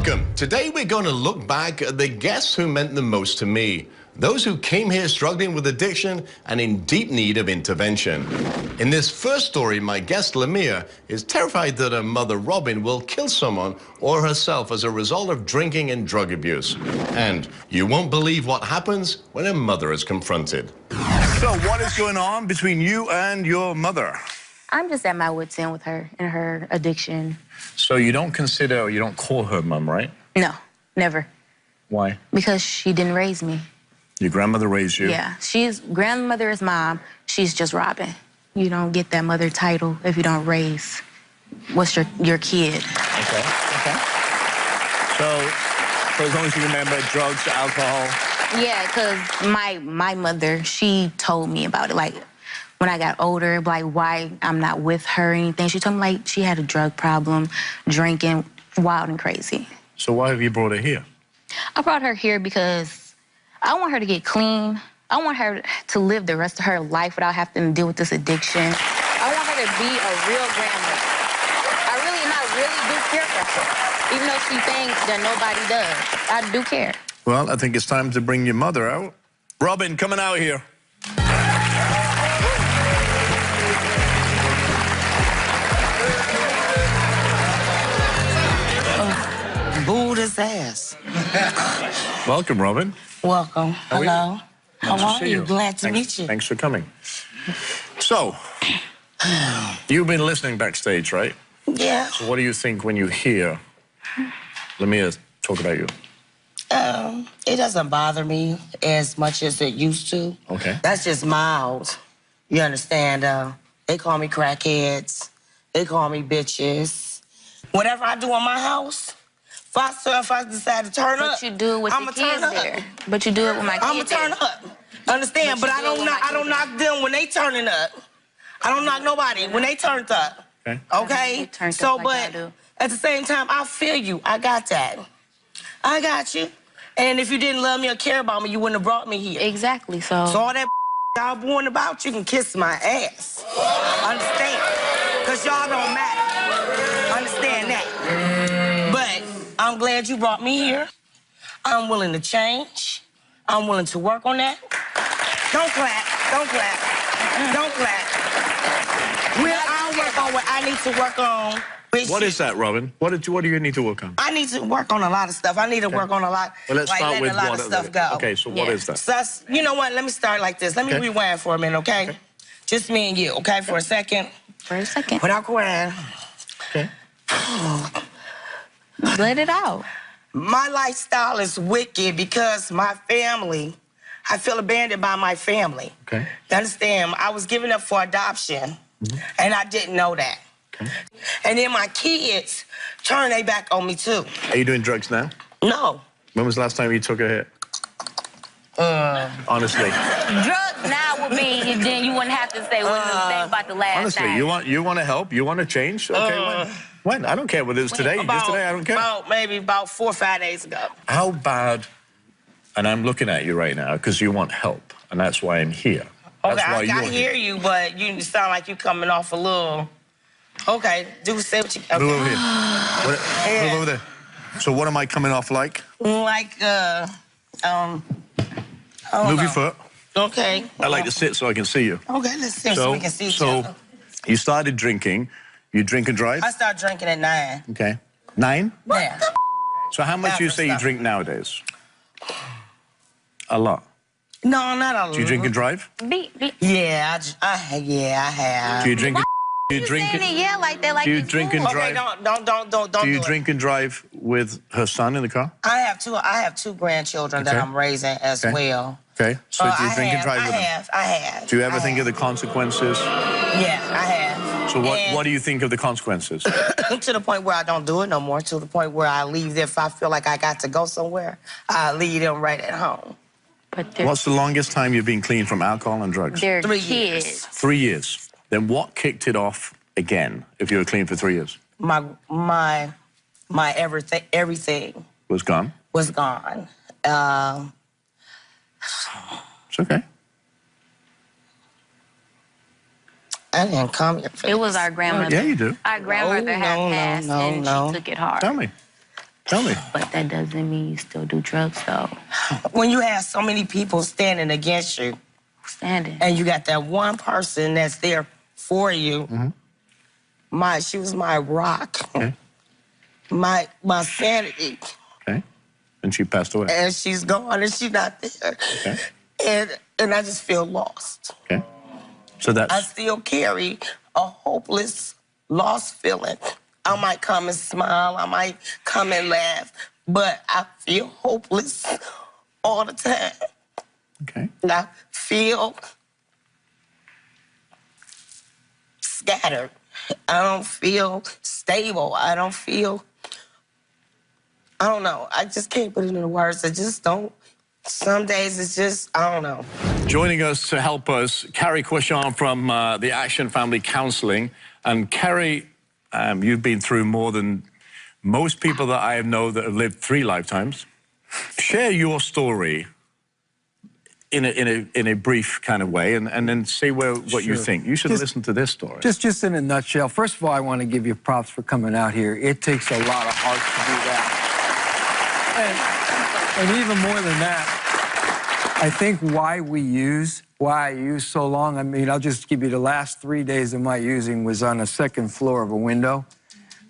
Welcome. Today we're going to look back at the guests who meant the most to me. Those who came here struggling with addiction and in deep need of intervention. In this first story, my guest Lamia is terrified that her mother Robin will kill someone or herself as a result of drinking and drug abuse. And you won't believe what happens when her mother is confronted. So what is going on between you and your mother? I'm just at my wit's end with her and her addiction. So you don't consider, or you don't call her mum, right? No, never. Why? Because she didn't raise me. Your grandmother raised you? Yeah, grandmother is mom. She's just Robin. You don't get that mother title if you don't raise what's your kid. Okay. So as long as you remember drugs, alcohol. Yeah, because my mother, she told me about it. Like, when I got older, like, why I'm not with her or anything. She told me, like, she had a drug problem, drinking, wild and crazy. So why have you brought her here? I brought her here because I want her to get clean. I want her to live the rest of her life without having to deal with this addiction. I want her to be a real grandmother. I really do care for her. Even though she thinks that nobody does, I do care. Well, I think it's time to bring your mother out. Robin, coming out here. Booed his ass. Welcome, Robin. Welcome. Hello. How are you? Glad to meet you. Thanks for coming. So, you've been listening backstage, right? Yeah. So what do you think when you hear Lamia talk about you? It doesn't bother me as much as it used to. Okay. That's just mild. You understand? They call me crackheads. They call me bitches. Whatever I do in my house, if I decide to turn up, But you do it with the kids there. But you do it with my kids. I'ma turn up. Understand? But I don't knock them when they turning up. I don't knock nobody when they turned up. Okay? So, but at the same time, I feel you. I got that. I got you. And if you didn't love me or care about me, you wouldn't have brought me here. Exactly. So all that y'all born about, you can kiss my ass. Understand? Because y'all don't matter. Understand that. But I'm glad you brought me here. I'm willing to change. I'm willing to work on that. Don't clap. Don't clap. Don't clap. I'll work on what I need to work on. What is that, Robin? What do you need to work on? I need to work on a lot of stuff. I need to work on a lot. Well, let's start with a lot of stuff go. Okay, so what is that? So you know what? Let me start like this. Let me rewind for a minute, okay? Just me and you, okay, for a second. For a second. Without crying. Okay. Let it out. My lifestyle is wicked because my family, I feel abandoned by my family. Okay. You understand? I was given up for adoption, and I didn't know that. Okay. And then my kids turned their back on me, too. Are you doing drugs now? No. When was the last time you took a hit? Honestly. Drugs now would be, then you wouldn't have to say what you think about the last time. Honestly, you want to help? You want to change? Okay, when? I don't care whether it's today. Just today, I don't care. Maybe about 4 or 5 days ago. How bad, and I'm looking at you right now, because you want help, and that's why I'm here. Okay, I hear you, but you sound like you coming off a little... Okay, say what you... Okay. Move over here. Move over there. So what am I coming off like? Like, Move your foot. Okay. I like to sit so I can see you. Okay, let's sit so we can see each other. So you started drinking. You drink and drive? I started drinking at 9. Okay. 9? Yeah. So how much do you say you drink nowadays? A lot. No, not a lot. Do you drink and drive? Yeah, I have. Do you drink and... Do you drink it? Yeah, like that, like do you drink and drive? Okay, don't do you drink and drive with her son in the car? I have two grandchildren that I'm raising as well. Okay. So do you drink and drive with them? I have. Do you ever think of the consequences? Yeah, I have. So what do you think of the consequences? To the point where I don't do it no more. To the point where I leave. If I feel like I got to go somewhere, I leave them right at home. What's the longest time you've been clean from alcohol and drugs? 3 years. 3 years. Then what kicked it off again if you were clean for 3 years? My everything was gone. Was gone. It's okay. I didn't come here for It was our grandmother. Yeah, you do. Our grandmother had passed and she took it hard. Tell me. Tell me. But that doesn't mean you still do drugs, though. When you have so many people standing against you, and you got that one person that's there for you, she was my rock, Okay. my sanity. Okay. And she passed away. And she's gone, and she's not there. Okay. And I just feel lost. Okay. So that's... I still carry a hopeless, lost feeling. I might come and smile, I might come and laugh, but I feel hopeless all the time. Okay. And I feel scattered. I don't feel stable. I don't know. I just can't put it into words. I just don't. Some days it's just, I don't know. Joining us to help us, Carrie Quishon from the Action Family Counseling. And Carrie, you've been through more than most people that I know that have lived 3 lifetimes. Share your story in a brief kind of way, and then say what you think. You should listen to this story. Just in a nutshell, first of all, I want to give you props for coming out here. It takes a lot of heart to do that. And even more than that, I think why I use so long, I mean, I'll just give you the last 3 days of my using was on the 2nd floor of a window.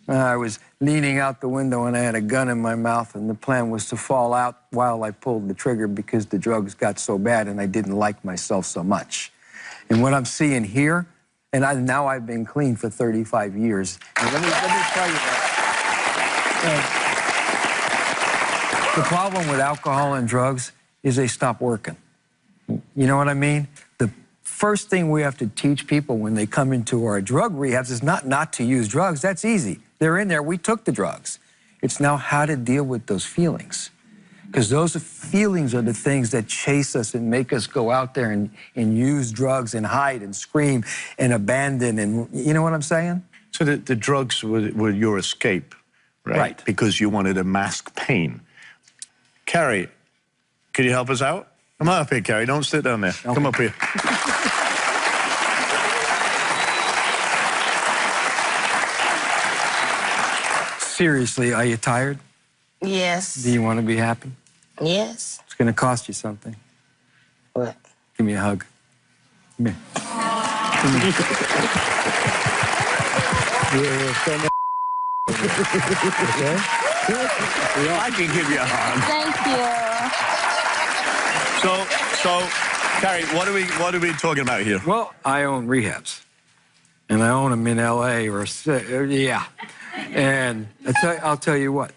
I was leaning out the window and I had a gun in my mouth, and the plan was to fall out while I pulled the trigger because the drugs got so bad and I didn't like myself so much. And what I'm seeing here, and now I've been clean for 35 years. And let me tell you that. The problem with alcohol and drugs is they stop working. You know what I mean? The first thing we have to teach people when they come into our drug rehabs is not to use drugs. That's easy. They're in there. We took the drugs. It's now how to deal with those feelings. Because those feelings are the things that chase us and make us go out there and use drugs and hide and scream and abandon. And you know what I'm saying? So the drugs were your escape, right? Right. Because you wanted to mask pain. Carrie, can you help us out? Come on up here, Carrie. Don't sit down there. Okay. Come up here. Seriously, are you tired? Yes. Do you want to be happy? Yes. It's going to cost you something. What? Give me a hug. Come here. Okay? I can give you a hug. Thank you. So, Carrie, what are we talking about here? Well, I own rehabs, and I own them in L.A. yeah. And I'll tell you what.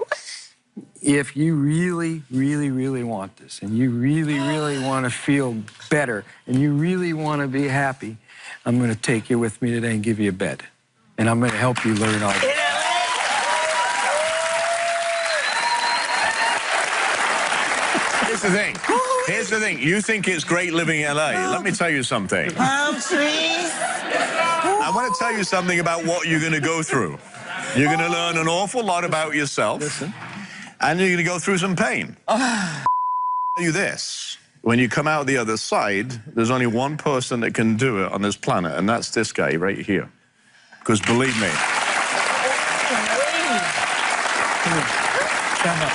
If you really, really, really want this, and you really, really want to feel better, and you really want to be happy, I'm going to take you with me today and give you a bed, and I'm going to help you learn all this. Here's the thing. You think it's great living in L.A. Let me tell you something. Palm trees. I want to tell you something about what you're going to go through. You're going to learn an awful lot about yourself, and you're going to go through some pain. I'll tell you this. When you come out the other side, there's only one person that can do it on this planet, and that's this guy right here. Because believe me. Stand up.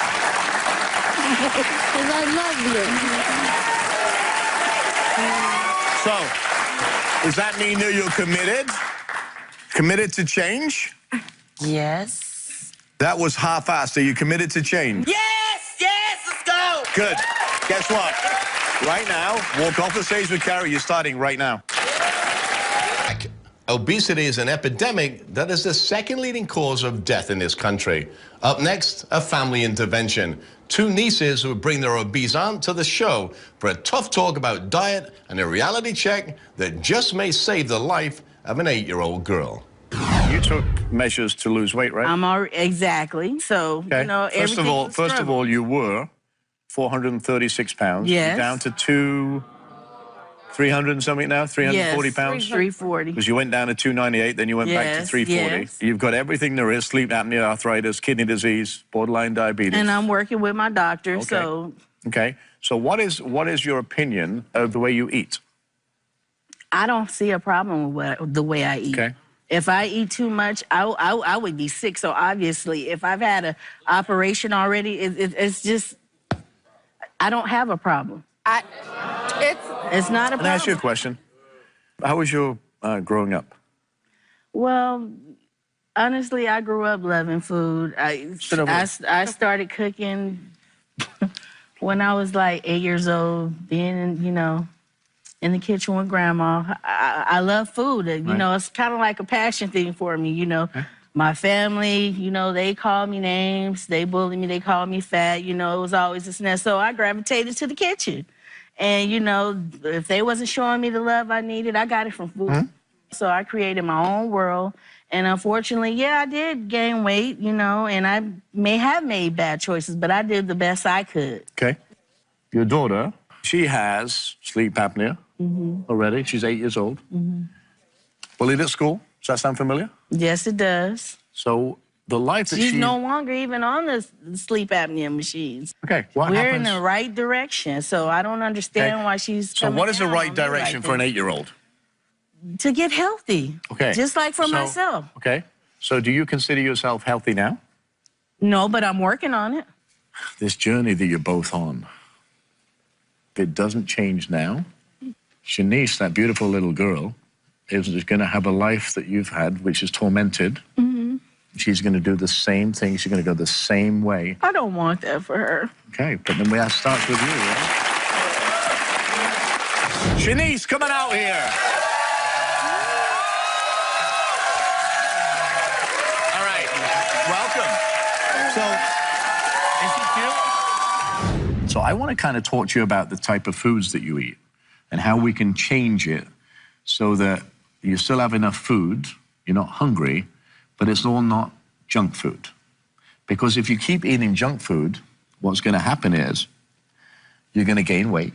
Because I love you. So, does that mean that you're committed? Committed to change? Yes. That was half-assed. Are you committed to change? Yes, let's go. Good. Guess what? Right now, walk off the stage with Carrie. You're starting right now. Obesity is an epidemic that is the 2nd leading cause of death in this country. Up next, a family intervention. 2 nieces who bring their obese aunt to the show for a tough talk about diet and a reality check that just may save the life of an 8-year-old girl. You took measures to lose weight, right? Exactly. So, Okay. you know, First of all, you were 436 pounds. Yes. You're down to 300 and something now? 340 pounds? 340. Because you went down to 298, then you went back to 340. Yes. You've got everything there is: sleep apnea, arthritis, kidney disease, borderline diabetes. And I'm working with my doctor, so... Okay. So what is your opinion of the way you eat? I don't see a problem with the way I eat. Okay. If I eat too much, I would be sick. So obviously, if I've had an operation already, it's just, I don't have a problem. It's not a problem. Can I ask you a question? How was your growing up? Well, honestly, I grew up loving food. I started cooking when I was like 8 years old, being, you know, in the kitchen with grandma. I love food. You know, it's kind of like a passion thing for me, you know. My family, you know, they call me names. They bully me. They call me fat. You know, it was always this and that. So I gravitated to the kitchen. And, you know, if they wasn't showing me the love I needed, I got it from food. So I created my own world. And unfortunately, yeah, I did gain weight, you know, and I may have made bad choices, but I did the best I could. Okay. Your daughter, she has sleep apnea already. She's 8 years old. Bullied at school. Does that sound familiar? Yes, it does. So the life that She's no longer even on the sleep apnea machines. Okay, what We're happens? in the right direction, so I don't understand why she's So coming what is the down right on me direction like for an this. 8-year-old? To get healthy. Okay. Just like for myself. Okay. So do you consider yourself healthy now? No, but I'm working on it. This journey that you're both on, if it doesn't change now, Shanice, that beautiful little girl, is going to have a life that you've had, which is tormented. She's going to do the same thing. She's going to go the same way. I don't want that for her. Okay, but then we have to start with you, right? Shanice, come on out here. All right, welcome. So, is she cute? So I want to kind of talk to you about the type of foods that you eat and how we can change it so that you still have enough food, you're not hungry, but it's all not junk food. Because if you keep eating junk food, what's going to happen is you're going to gain weight.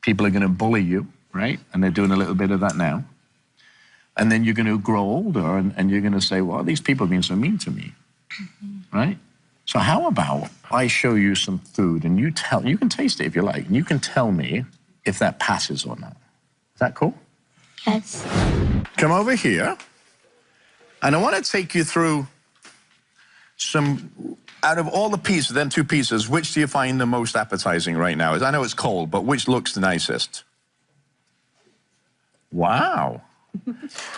People are going to bully you, right? And they're doing a little bit of that now. And then you're going to grow older and you're going to say, well, these people are being so mean to me, right? So how about I show you some food and you can taste it if you like, and you can tell me if that passes or not. Is that cool? Yes. Come over here. And I want to take you through some, out of all the pieces, them two pieces, which do you find the most appetizing right now? I know it's cold, but which looks the nicest? Wow.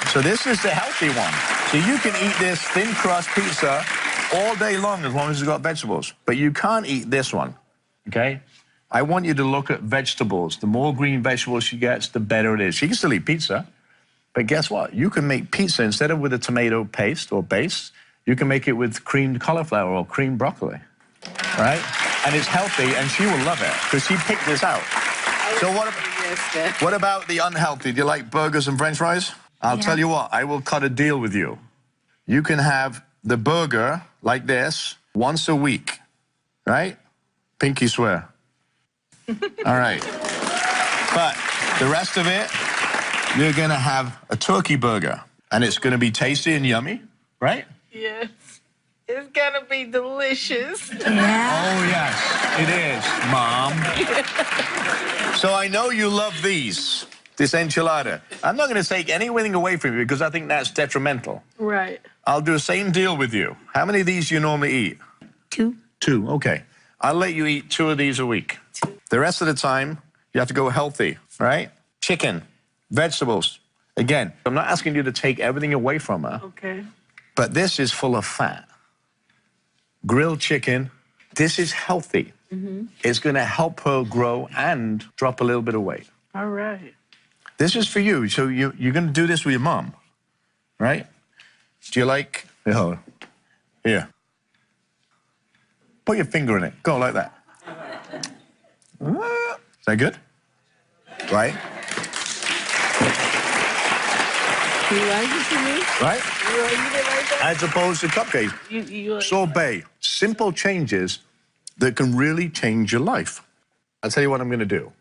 So this is the healthy one. So you can eat this thin crust pizza all day long as it's got vegetables. But you can't eat this one, okay? I want you to look at vegetables. The more green vegetables she gets, the better it is. She can still eat pizza. But guess what? You can make pizza instead of with a tomato paste or base, you can make it with creamed cauliflower or creamed broccoli, right? And it's healthy, and she will love it because she picked this out. So what about the unhealthy? Do you like burgers and French fries? I'll tell you what, I will cut a deal with you. You can have the burger like this once a week, right? Pinky swear. All right. But the rest of it, you're going to have a turkey burger, and it's going to be tasty and yummy, right? Yes. It's going to be delicious. Yeah. Oh, yes, it is, Mom. So I know you love these, this enchilada. I'm not going to take anything away from you because I think that's detrimental. Right. I'll do the same deal with you. How many of these do you normally eat? 2. 2, okay. I'll let you eat 2 of these a week. The rest of the time, you have to go healthy, right? Chicken. Vegetables. Again, I'm not asking you to take everything away from her. Okay. But this is full of fat. Grilled chicken. This is healthy. It's going to help her grow and drop a little bit of weight. All right. This is for you. So you're going to do this with your mom, right? Do you like... Oh, here. Put your finger in it. Go like that. Is that good? Right? You like it to me? Right? You like it like that? As opposed to cupcakes. You like Sorbet. Simple changes that can really change your life. I'll tell you what I'm going to do.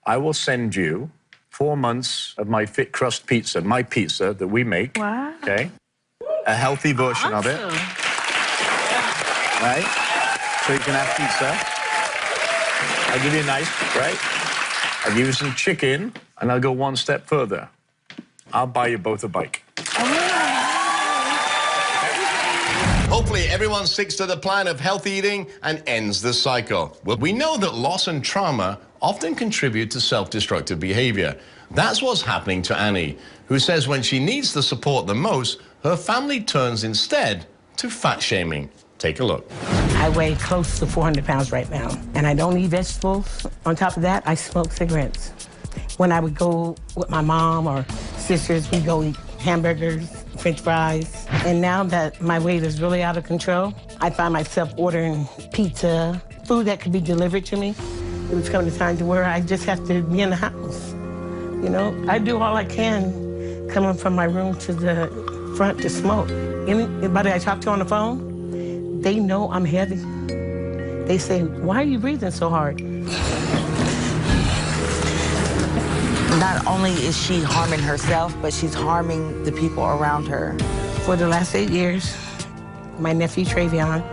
I will send you 4 months of my Fit Crust pizza, my pizza that we make. Wow. Okay? A healthy version of it. Right? So you can have pizza. I'll give you a knife, right? I'll give you some chicken, and I'll go one step further. I'll buy you both a bike. Oh, Hopefully everyone sticks to the plan of healthy eating and ends the cycle. Well, we know that loss and trauma often contribute to self-destructive behavior. That's what's happening to Annie, who says when she needs the support the most, her family turns instead to fat shaming. Take a look. I weigh close to 400 pounds right now, and I don't eat vegetables. On top of that, I smoke cigarettes. When I would go with my mom or sisters, we'd go eat hamburgers, French fries. And now that my weight is really out of control, I find myself ordering pizza, food that could be delivered to me. It was coming to time to where I just have to be in the house. You know, I do all I can coming from my room to the front to smoke. Anybody I talk to on the phone, they know I'm heavy. They say, why are you breathing so hard? Not only is she harming herself, but she's harming the people around her. For the last 8 years, my nephew Travion,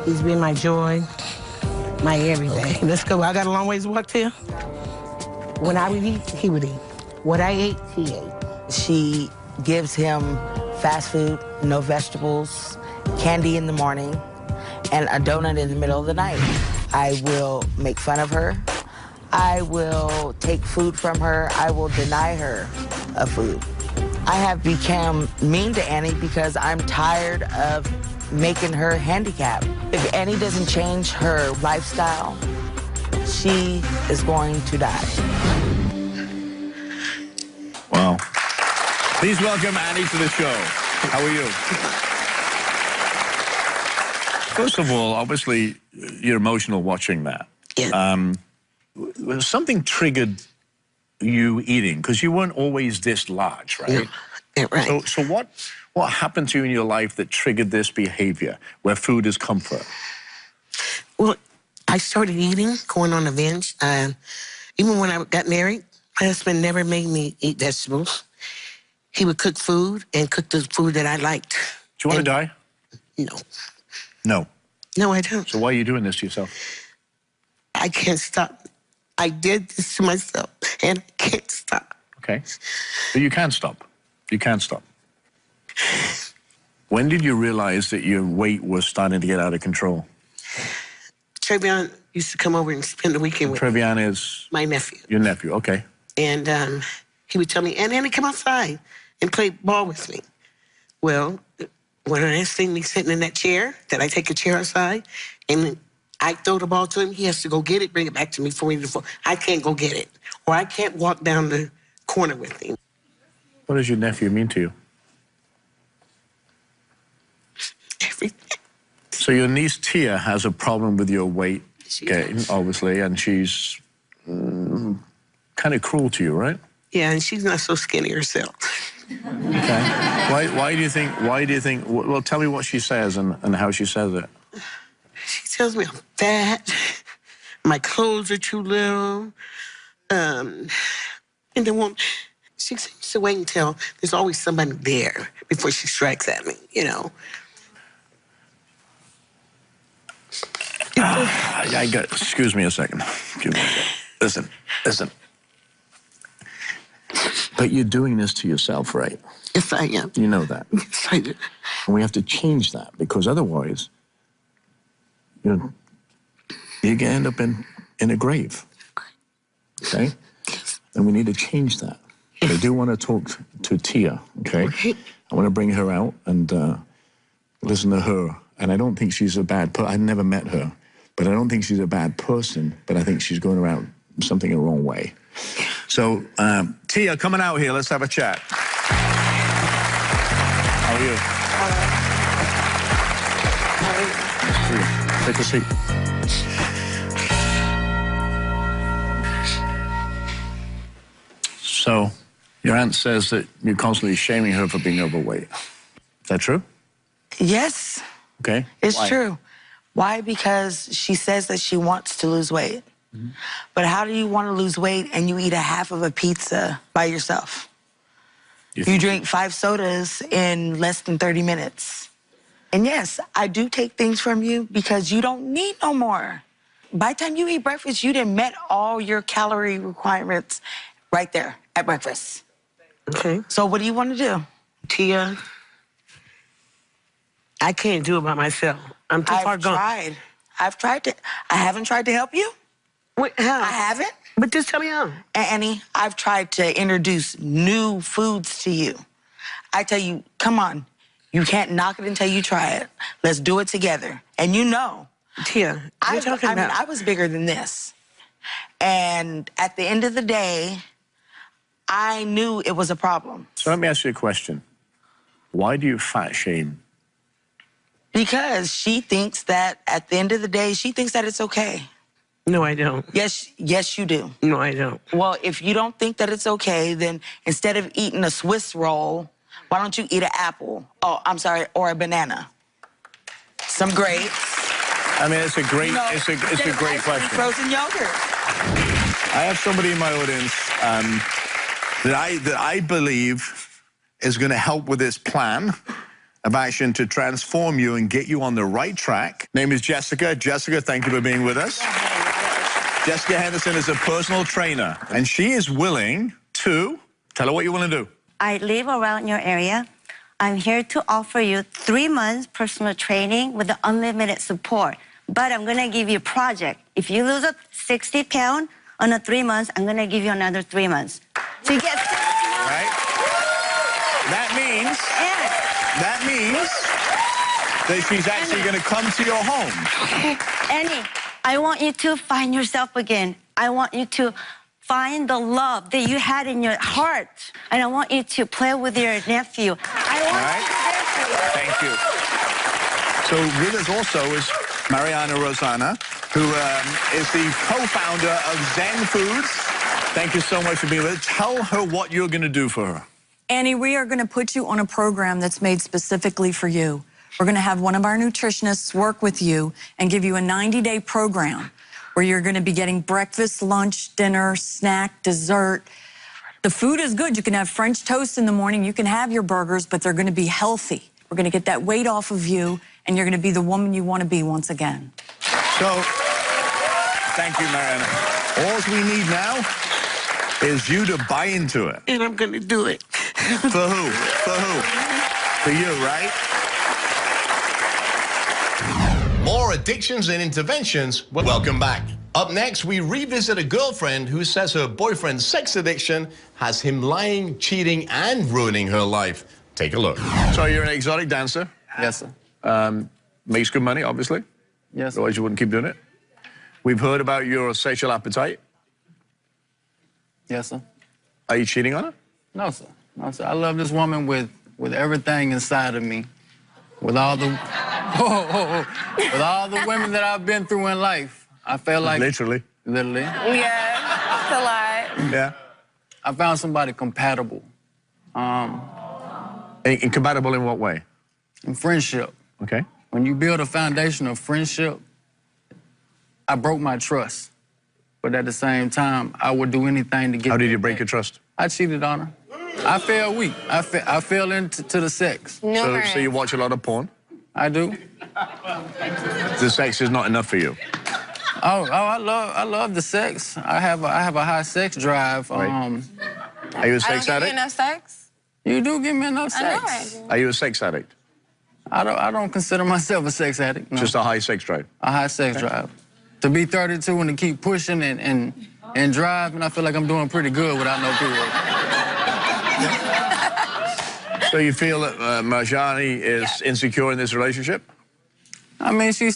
he's been my joy, my everything. Okay. Let's go. I got a long ways to walk to. When I would eat, he would eat. What I ate, he ate. She gives him fast food, no vegetables, candy in the morning, and a donut in the middle of the night. I will make fun of her. I will take food from her. I will deny her of food. I have become mean to Annie because I'm tired of making her handicapped. If Annie doesn't change her lifestyle, she is going to die. Wow. Please welcome Annie to the show. How are you? First of all, obviously, you're emotional watching that. Yeah. Something triggered you eating, because you weren't always this large, right? Yeah, right. So what happened to you in your life that triggered this behavior, where food is comfort? Well, I started eating, going on a binge. Even when I got married, my husband never made me eat vegetables. He would cook food and cook the food that I liked. Do you want to die? No. No. No, I don't. So why are you doing this to yourself? I can't stop. I did this to myself, and I can't stop. Okay. But you can't stop. You can't stop. When did you realize that your weight was starting to get out of control? Travion used to come over and spend the weekend with me. Travion is? My nephew. Your nephew, okay. And he would tell me, Annie, come outside and play ball with me. Well, when I see me sitting in that chair, that I take a chair outside, and I throw the ball to him, he has to go get it, bring it back to me for me to. I can't go get it. Or I can't walk down the corner with him. What does your nephew mean to you? Everything. So your niece Tia has a problem with your weight gain, does. obviously, and she's kind of cruel to you, right? Yeah, and she's not so skinny herself. Okay. Why do you think, well, tell me what she says and how she says it. She tells me I'm fat, my clothes are too little, and then she seems to wait until there's always somebody there before she strikes at me, you know. Excuse me a second. Listen. But you're doing this to yourself, right? Yes, I am. You know that. Yes, I do. And we have to change that, because otherwise, you're going to end up in a grave. Okay? And we need to change that. But I do want to talk to Tia, okay? I want to bring her out and listen to her. And I don't think she's a bad person. I've never met her. But I don't think she's a bad person. But I think she's going around something the wrong way. So, Tia, coming out here. Let's have a chat. How are you? Take a seat. So, your aunt says that you're constantly shaming her for being overweight. Is that true? Yes, Okay. it's Why? true. Why? Because she says that she wants to lose weight. But how do you want to lose weight and you eat a half of a pizza by yourself? You drink 5 sodas in less than 30 minutes. And yes, I do take things from you because you don't need no more. By the time you eat breakfast, you done met all your calorie requirements right there at breakfast. Okay. So what do you want to do? Tia, I can't do it by myself. I'm too far gone. I've tried to. I haven't tried to help you. Wait, how? I haven't. But just tell me how. Annie, I've tried to introduce new foods to you. I tell you, come on. You can't knock it until you try it. Let's do it together. And you know. Tia, you're talking about... I was bigger than this. And at the end of the day, I knew it was a problem. So let me ask you a question. Why do you fat shame? Because she thinks that at the end of the day, she thinks that it's okay. No, I don't. Yes, you do. No, I don't. Well, if you don't think that it's okay, then instead of eating a Swiss roll, why don't you eat an apple? Oh, I'm sorry, or a banana. Some grapes. I mean, it's a great, it's a great question. Frozen yogurt. I have somebody in my audience that I believe is going to help with this plan of action to transform you and get you on the right track. Name is Jessica. Jessica, thank you for being with us. Jessica Henderson is a personal trainer, and she is willing to tell her what you want to do. I live around your area. I'm here to offer you 3 months personal training with the unlimited support. But I'm gonna give you a project. If you lose 60 pounds on 3 months, I'm gonna give you another 3 months. So you get 6 months. Right? That means that she's actually gonna come to your home. Annie, I want you to find yourself again. I want you to find the love that you had in your heart. And I want you to play with your nephew. I want you to be there for you. Thank you. So with us also is Mariana Rosana, who is the co-founder of Zen Foods. Thank you so much for being with us. Tell her what you're going to do for her. Annie, we are going to put you on a program that's made specifically for you. We're going to have one of our nutritionists work with you and give you a 90-day program where you're going to be getting breakfast, lunch, dinner, snack, dessert. The food is good. You can have French toast in the morning. You can have your burgers, but they're going to be healthy. We're going to get that weight off of you, and you're going to be the woman you want to be once again. So, thank you, Mariana. All we need now is you to buy into it. And I'm going to do it. For who? For who? For you, right? More addictions and interventions. Welcome back. Up next, we revisit a girlfriend who says her boyfriend's sex addiction has him lying, cheating, and ruining her life. Take a look. So you're an exotic dancer. Yes, sir. Makes good money, obviously. Yes, sir. Otherwise you wouldn't keep doing it. We've heard about your sexual appetite. Yes, sir. Are you cheating on her? No, sir. No, sir. I love this woman with everything inside of me. With all the... with all the women that I've been through in life, I felt like... Literally. Literally. Yeah, it's a lot. Yeah. I found somebody compatible. Incompatible in what way? In friendship. Okay. When you build a foundation of friendship, I broke my trust. But at the same time, I would do anything to get... How did you break your trust? I cheated on her. I fell weak. I fell into the sex. No. So you watch a lot of porn? I do. The sex is not enough for you? I love the sex. I have a high sex drive. Right. Are you a sex I don't give addict? you enough sex. You do give me enough sex. I know I do. Are you a sex addict? I don't consider myself a sex addict. No. Just a high sex drive? A high sex drive. To be 32 and to keep pushing and driving, I feel like I'm doing pretty good without no period. So you feel that Marjani is insecure in this relationship? I mean, she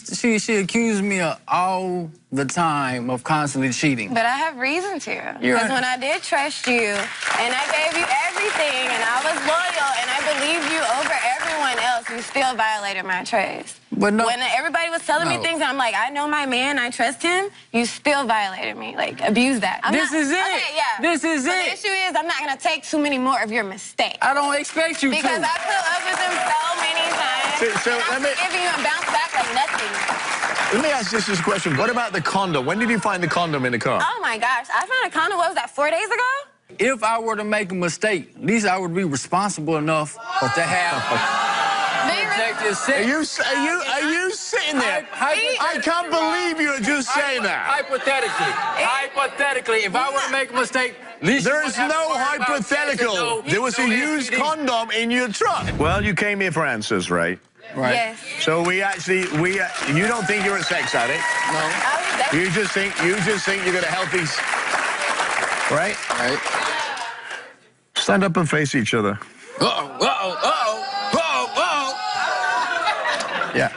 accused me all the time of constantly cheating. But I have reason to. Because when I did trust you, and I gave you everything, and I was loyal, and I believed you over everyone else, you still violated my trust. But no, when everybody was telling me things, and I'm like, I know my man, I trust him, you still violated me. Like, abuse that. This is it. Okay, yeah. This is it. The issue is I'm not going to take too many more of your mistakes. I don't expect you because to. I put up with them so many times. So and I'm forgiving you and bounce back like nothing. Let me ask this question. What about the condom? When did you find the condom in the car? Oh, my gosh. I found a condom, what was that, 4 days ago? If I were to make a mistake, at least I would be responsible enough to have... Are you sitting there? I can't believe you're just saying that. Hypothetically, if I were to make a mistake, there's no hypothetical. There was a used condom in your truck. Well, you came here for answers, right? Right. Yes. So you don't think you're a sex addict? No. You just think you're gonna help these, right? Right. Stand up and face each other. Uh-oh, uh-oh, uh-oh, uh-oh, uh-oh. Yeah.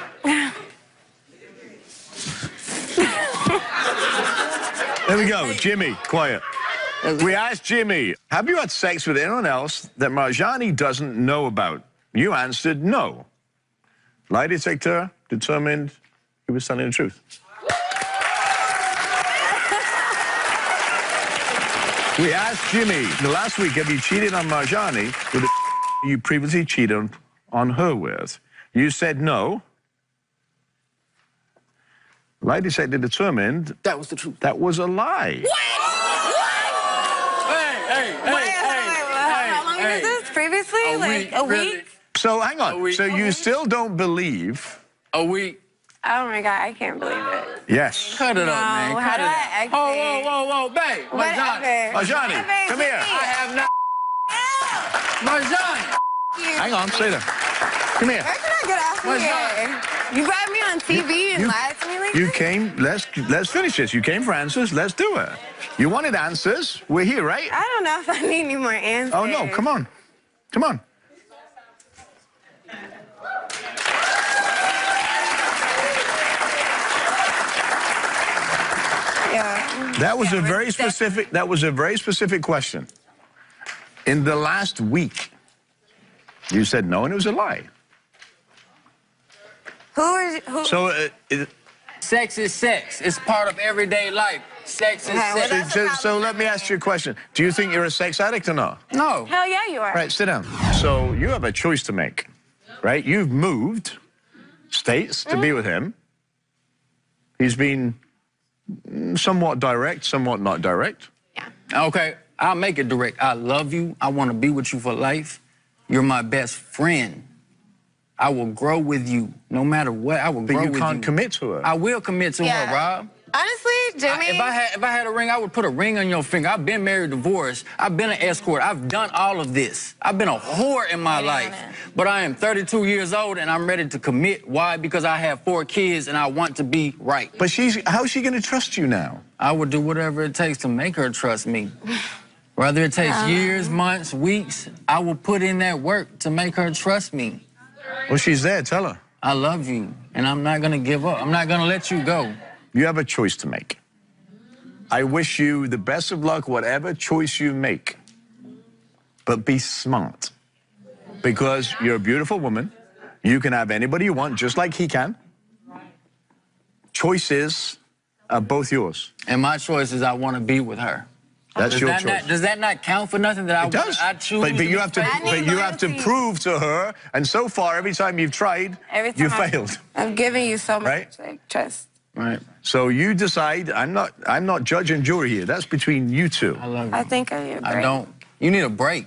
There we go, Jimmy, quiet. We asked Jimmy, have you had sex with anyone else that Marjani doesn't know about? You answered no. Lie detector determined he was telling the truth. We asked Jimmy, last week, have you cheated on Marjani with the you previously cheated on her with? You said no. Lie detector determined that was the truth. That was a lie. What? Hey, how long is this? Previously? A week. Really? So hang on. So you still don't believe? A week. Oh my God, I can't believe it. Yes. Cut it up, man. How do I exit? Whoa, babe. Marjani, come here. I have not. Marjani. Hang on, stay there. Come here. Where can I get off of here? You grabbed me on TV and lied to me like You this? came, let's finish this. You came for answers, let's do it. You wanted answers, we're here, right? I don't know if I need any more answers. Oh no, come on. Come on. Yeah. That was a very specific question. In the last week, you said no and it was a lie. Who? So, sex is sex. It's part of everyday life. Sex is sex. So let me ask you a question. Do you think you're a sex addict or not? No. Hell yeah, you are. Right, sit down. So you have a choice to make, right? You've moved states to be with him. He's been somewhat direct, somewhat not direct. Yeah. Okay, I'll make it direct. I love you. I want to be with you for life. You're my best friend. I will grow with you no matter what. I will grow with you. But you can't commit to her. I will commit to her, Rob. Honestly, Jimmy. If I had a ring, I would put a ring on your finger. I've been married, divorced. I've been an escort. I've done all of this. I've been a whore in my life. But I am 32 years old and I'm ready to commit. Why? Because I have 4 kids and I want to be right. But how's she going to trust you now? I would do whatever it takes to make her trust me. Whether it takes years, months, weeks, I will put in that work to make her trust me. Well, she's there. Tell her. I love you, and I'm not going to give up. I'm not going to let you go. You have a choice to make. I wish you the best of luck, whatever choice you make. But be smart. Because you're a beautiful woman. You can have anybody you want, just like he can. Choices are both yours. And my choice is I want to be with her. That's your choice. Does that not count for nothing? That it does. I choose. But you have to prove to her. And so far, every time you've tried, you failed. I'm giving you so much trust. Right. So you decide. I'm not judge and jury here. That's between you two. I love you. I think I agree. I don't. You need a break.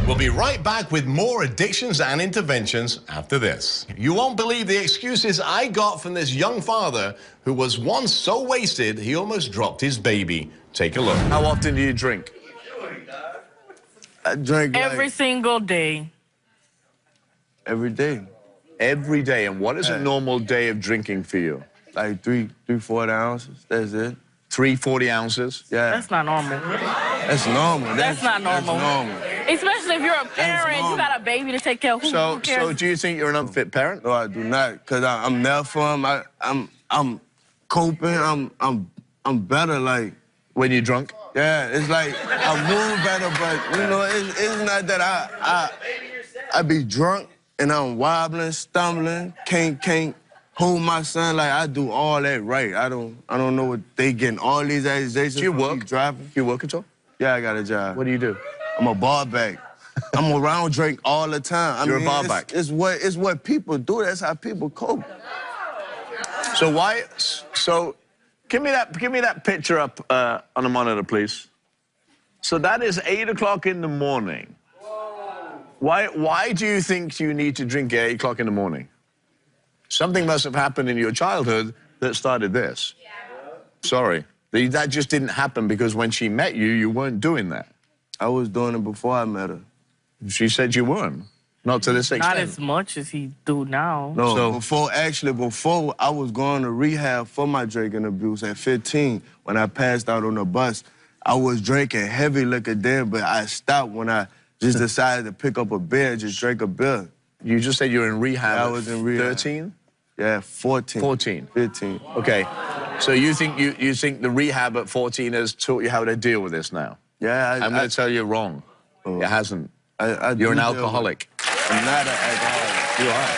We'll be right back with more addictions and interventions after this. You won't believe the excuses I got from this young father who was once so wasted he almost dropped his baby. Take a look. How often do you drink? I drink every single day. Every day. Every day. And what is a normal day of drinking for you? Like 340 ounces. That's it. 340 ounces? Yeah. That's not normal. That's normal. That's not normal. That's normal. Especially if you're a parent, you got a baby to take care of. So do you think you're an unfit parent? No, I do not. Cause I'm there for him. I'm coping. I'm better. Like when you're drunk. Yeah, it's like I move better, but you know, it's not that I be drunk and I'm wobbling, stumbling, can't hold my son. Like I do all that right. I don't know what they getting all these accusations. Do you work? Driving. You work at all? Yeah, I got a job. What do you do? I'm a bar back. I'm around drink all the time. You're a bar back. It's what people do. That's how people cope. So give me that picture up on the monitor, please. So that is 8 o'clock in the morning. Why do you think you need to drink at 8 o'clock in the morning? Something must have happened in your childhood that started this. Sorry. That just didn't happen because when she met you, you weren't doing that. I was doing it before I met her. She said you weren't. Not to this extent. Not as much as he do now. No, So- before I was going to rehab for my drinking abuse at 15, when I passed out on the bus, I was drinking heavy liquor then, but I stopped when I just decided to pick up a beer and just drink a beer. You just said you were in rehab I was in rehab. 13? Yeah, 14. 14. 15. Okay. So you think the rehab at 14 has taught you how to deal with this now? Yeah, I'm going to tell you wrong. It hasn't. You're an alcoholic. I'm not an alcoholic. You are.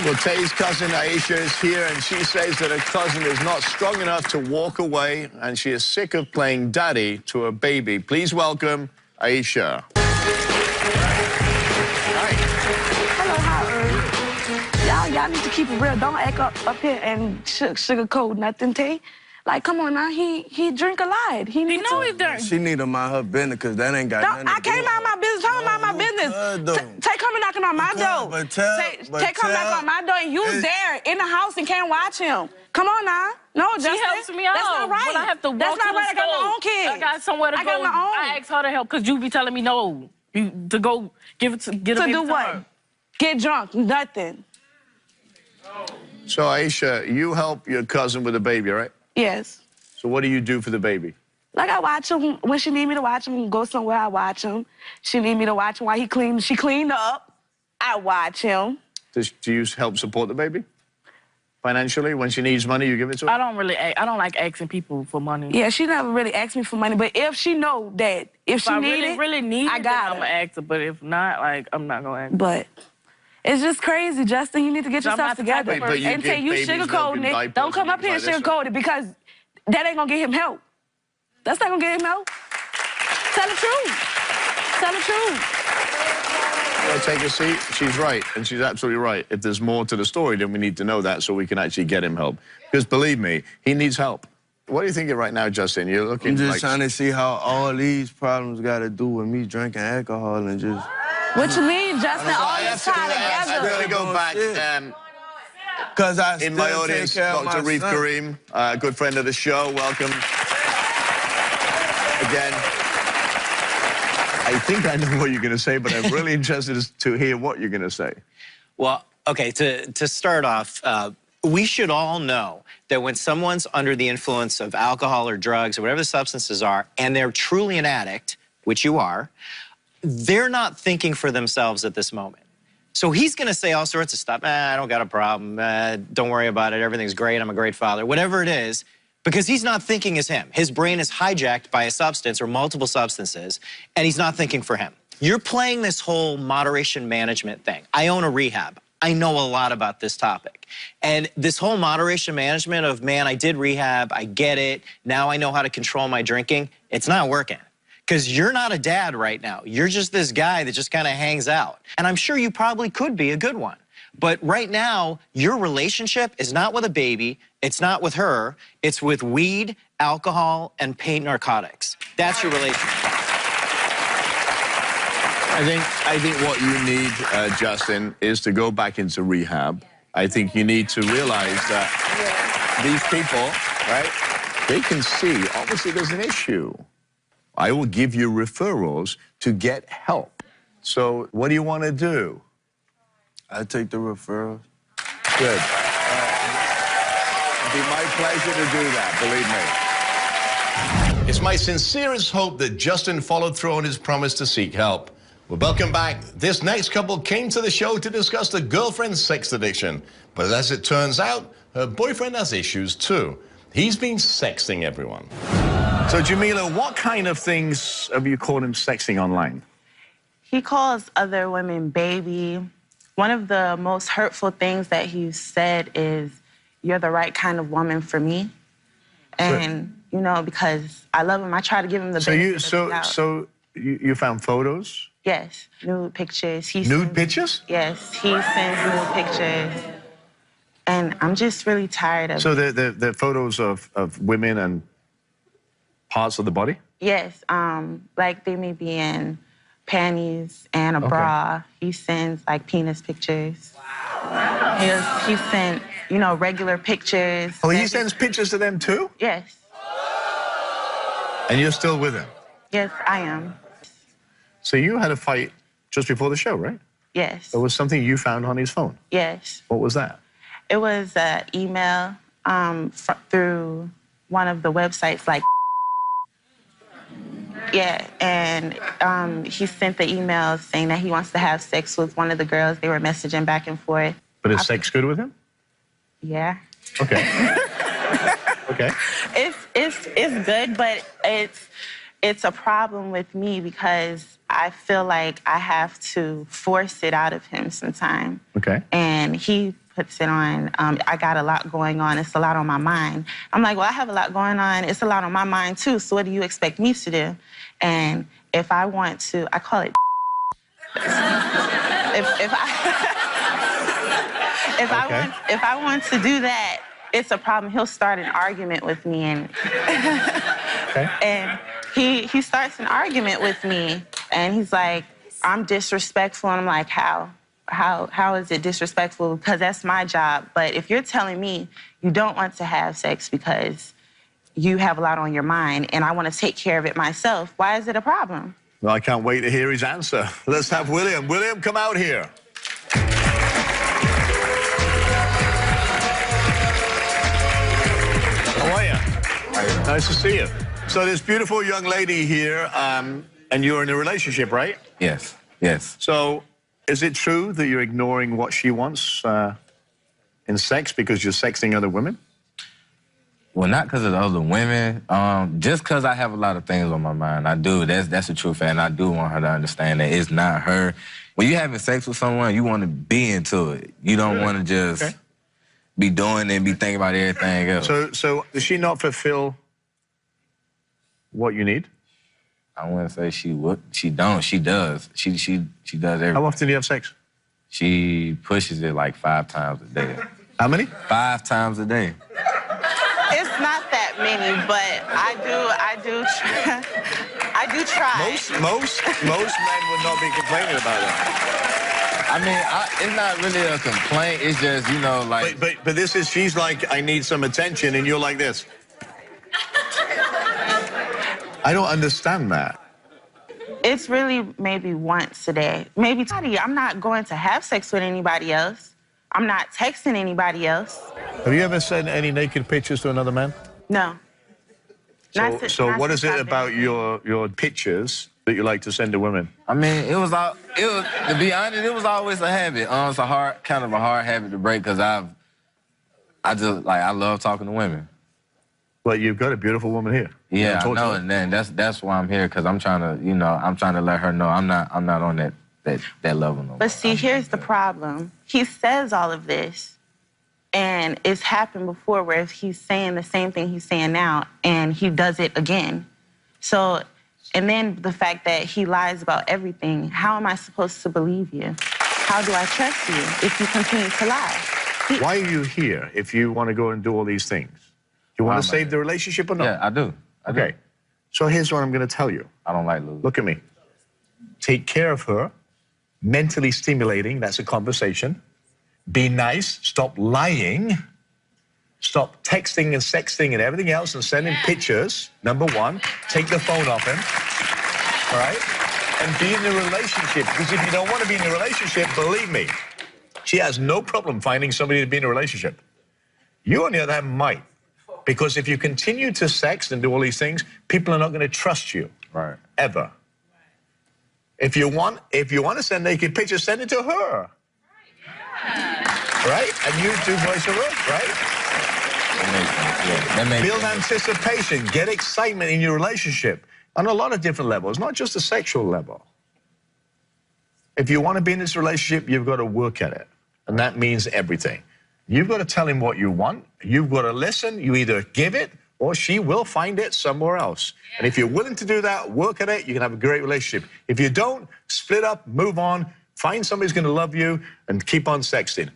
Well, Tay's cousin Aisha is here, and she says that her cousin is not strong enough to walk away, and she is sick of playing daddy to her baby. Please welcome Aisha. Hello, how are you? Y'all need to keep it real. Don't act up here and sugarcoat nothing, Tay. Like, come on now, he drink a lot. He know he drink. She need to mind her business, because that ain't got nothing to do. I can't mind my business. Tell me about my business. Tay come and knocking on my door. Tay come knock on my door, and you there in the house and can't watch him. Come on now. No, Justin. She helps me out. That's not right. When I have to walk That's not to the right. I got my own kids. I got somewhere to go. I got my own. I ask her to help because you be telling me no. To go get a baby to do what? her. Get drunk. Nothing. So, Aisha, you help your cousin with the baby, right? Yes. So what do you do for the baby? Like, I watch him. When she need me to watch him, go somewhere, I watch him. She need me to watch him while he cleans. She cleaned up. I watch him. Do you help support the baby? Financially? When she needs money, you give it to her? I don't like asking people for money. Yeah, she never really asked me for money. But if she know that, if she need it, really need I it, got then I'm going to ask her. But if not, like, I'm not going to ask her. But it's just crazy, Justin. You need to get So I'm yourself not the type together. of person- And tell you babies milk sugarcoating and it. diapers Don't come and up here and things like this, sugarcoat it, because that ain't going to get him help. That's not going to get him help. Tell the truth. Tell the truth. Well, take a seat. She's right, and she's absolutely right. If there's more to the story, then we need to know that so we can actually get him help. Because believe me, he needs help. What are you thinking right now, Justin? You're looking I'm just like... trying to see how all these problems got to do with me drinking alcohol and just... What you mean, Justin? All this time I together. really go back. Because I In my audience, Dr. Reef Kareem, a good friend of the show. Welcome. Again. I think I know what you're going to say, but I'm really interested to hear what you're going to say. Well, okay, to start off, we should all know that when someone's under the influence of alcohol or drugs or whatever the substances are, and they're truly an addict, which you are, they're not thinking for themselves at this moment. So he's going to say all sorts of stuff. I don't got a problem. Don't worry about it. Everything's great. I'm a great father. Whatever it is, because he's not thinking as him. His brain is hijacked by a substance or multiple substances, and he's not thinking for him. You're playing this whole moderation management thing. I own a rehab. I know a lot about this topic. And this whole moderation management of, man, I did rehab, I get it, now I know how to control my drinking, it's not working. Because you're not a dad right now. You're just this guy that just kind of hangs out. And I'm sure you probably could be a good one. But right now, your relationship is not with a baby, it's not with her, it's with weed, alcohol, and paint narcotics. That's your relationship. I think what you need, Justin, is to go back into rehab. I think you need to realize that these people, right, they can see, obviously there's an issue. I will give you referrals to get help. So what do you want to do? I take the referrals. Good. It'd be my pleasure to do that, believe me. It's my sincerest hope that Justin followed through on his promise to seek help. Well, welcome back. This next couple came to the show to discuss the girlfriend's sex addiction. But as it turns out, her boyfriend has issues too. He's been sexting everyone. So, Jamila, what kind of things have you called him sexting online? He calls other women baby. One of the most hurtful things that he's said is, you're the right kind of woman for me. And, you know, because I love him, I try to give him the benefit of the doubt. So you found photos? Yes, nude pictures. Nude pictures? Yes, he sends nude pictures. And I'm just really tired of it. So they're photos of women and parts of the body? Yes, like they may be in panties and a bra. He sends like penis pictures. Wow. He sent, you know, regular pictures. Oh, he sends pictures to them too? Yes. And you're still with him? Yes, I am. So you had a fight just before the show, right? Yes. There was something you found on his phone. Yes. What was that? It was an email through one of the websites, like. Yeah, and he sent the email saying that he wants to have sex with one of the girls. They were messaging back and forth. But is sex good with him? Yeah. Okay. Okay. It's good, but it's a problem with me because I feel like I have to force it out of him sometime. Okay. And he puts it on, I got a lot going on, it's a lot on my mind. I'm like, well, I have a lot going on, it's a lot on my mind too, so what do you expect me to do? And if I want to, I call it if I want to do that, it's a problem. He'll start an argument with me, and and he starts an argument with me, and he's like, I'm disrespectful, and I'm like, how is it disrespectful? Because that's my job. But if you're telling me you don't want to have sex because you have a lot on your mind and I want to take care of it myself, why is it a problem? Well, I can't wait to hear his answer. Let's have William. William, come out here. How are you? Nice to see you. So this beautiful young lady here, and you're in a relationship, right? Yes, yes. So is it true that you're ignoring what she wants in sex because you're sexting other women? Well, not because of the other women. Just because I have a lot of things on my mind. I do. That's the truth, and I do want her to understand that it's not her. When you're having sex with someone, you want to be into it. You don't want to just be doing it and be thinking about everything else. So does she not fulfill what you need? I wouldn't say she would. She don't. She does. She does everything. How often do you have sex? She pushes it like 5 times a day. How many? 5 times a day. It's not that many, but I do try. Most men would not be complaining about that. I mean, it's not really a complaint. It's just, you know, like. But this is, she's like, I need some attention, and you're like this. I don't understand that. It's really maybe once a day. Maybe I'm not going to have sex with anybody else. I'm not texting anybody else. Have you ever sent any naked pictures to another man? No. So what is it about your pictures that you like to send to women? I mean, to be honest, it was always a habit. It's kind of a hard habit to break because I love talking to women. Well, you've got a beautiful woman here. Yeah, I know, and then that's why I'm here because I'm trying to let her know I'm not on that level no more. But see, here's the problem. He says all of this, and it's happened before where he's saying the same thing he's saying now, and he does it again. So, and then the fact that he lies about everything, how am I supposed to believe you? How do I trust you if you continue to lie? Why are you here if you want to go and do all these things? Do you want to save the relationship or not? Yeah, I do. Okay. So here's what I'm going to tell you. I don't like losing. Look at me. Take care of her. Mentally stimulating, that's a conversation. Be nice, stop lying, stop texting and sexting and everything else and sending pictures, number one. Take the phone off him, all right? And be in a relationship, because if you don't want to be in a relationship, believe me, she has no problem finding somebody to be in a relationship. You, on the other hand, might, because if you continue to sext and do all these things, people are not going to trust you, right? Ever. If you want to send naked pictures, send it to her. Right? And you do voice of her, right? That makes Build anticipation, get excitement in your relationship on a lot of different levels, not just a sexual level. If you want to be in this relationship, you've got to work at it. And that means everything. You've got to tell him what you want. You've got to listen. You either give it or she will find it somewhere else. And if you're willing to do that, work at it, you can have a great relationship. If you don't, split up, move on, find somebody who's going to love you, and keep on sexting.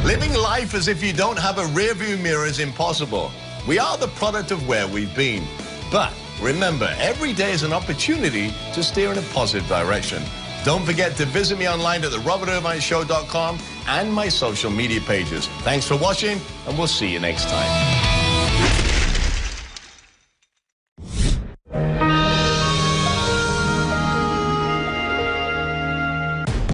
Living life as if you don't have a rearview mirror is impossible. We are the product of where we've been. But remember, every day is an opportunity to steer in a positive direction. Don't forget to visit me online at therobertirvineshow.com and my social media pages. Thanks for watching, and we'll see you next time.